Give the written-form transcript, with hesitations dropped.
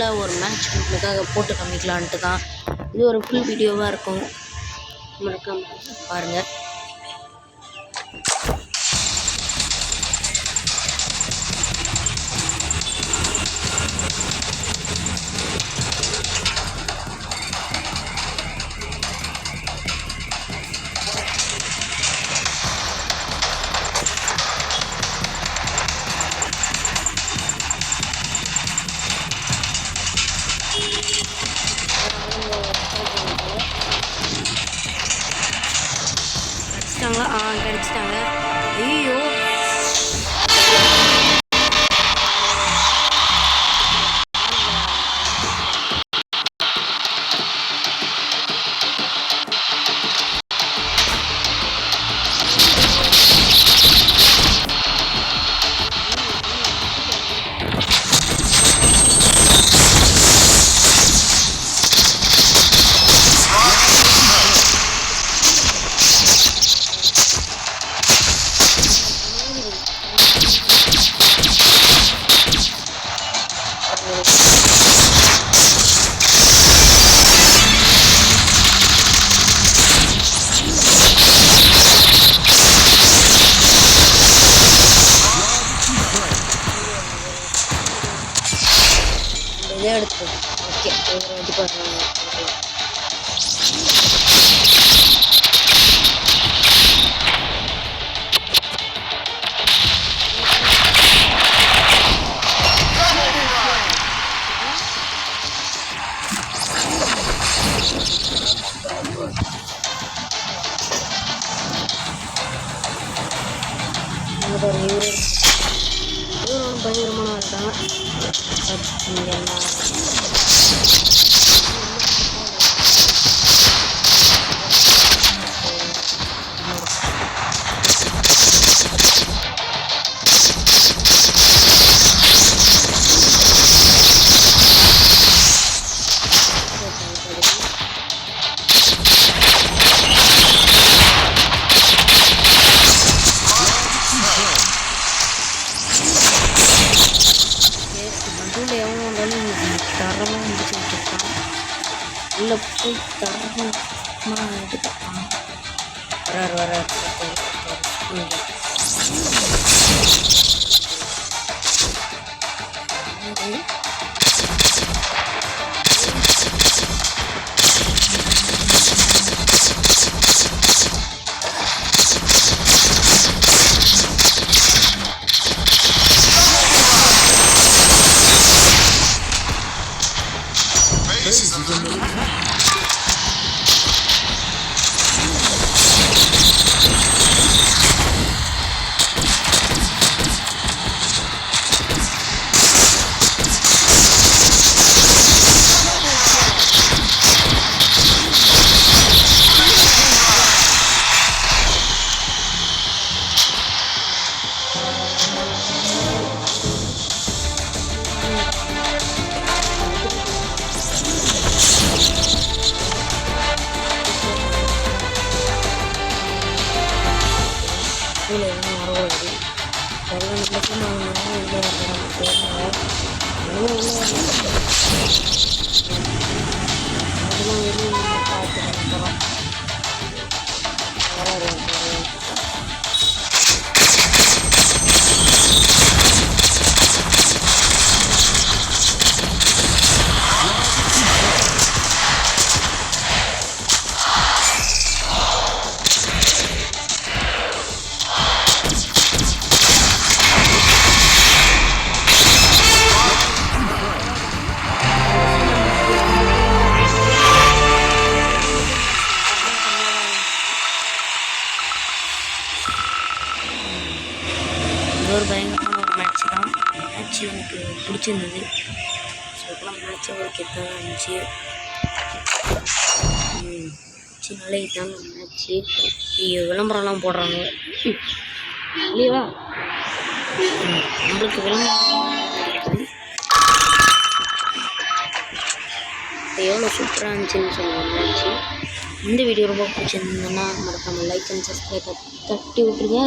சிம்பிளாக ஒரு மேட்ச் உங்களுக்காக போட்டு காமிக்கலான்ட்டு தான். இது ஒரு ஃபுல் வீடியோவாக இருக்கும், மறக்காம பாருங்கள். கிடச்சிட்டாங்க. ஐயோ இதே எடுத்து ஓகே இது பண்ணுறாங்க. இவரும் பயங்கரமான இருக்காங்க. தரமாக முடிச்சு வச்சுருக்கான். உள்ளே போய் தரமாக எடுத்துட்டான். வரார் ஒரு பயங்கரமான ஒரு மேட்ச் தான். மேட்ச் எனக்கு பிடிச்சிருந்தது. ஸோ இப்போலாம் மேட்ச்சை ஒரு கெத்தாக இருந்துச்சு. நல்ல இதான மேட்ச்சு. விளம்பரம்லாம் போடுறாங்க இல்லையா? நம்மளுக்கு விளம்பரம் எவ்வளோ சூப்பராக இருந்துச்சுன்னு சொல்லுவாங்க மேட்ச்சு. இந்த வீடியோ ரொம்ப பிடிச்சிருந்ததுன்னா மறக்காமல் லைக் அண்ட் சப்ஸ்கிரைப் தட்டி விட்ருங்க.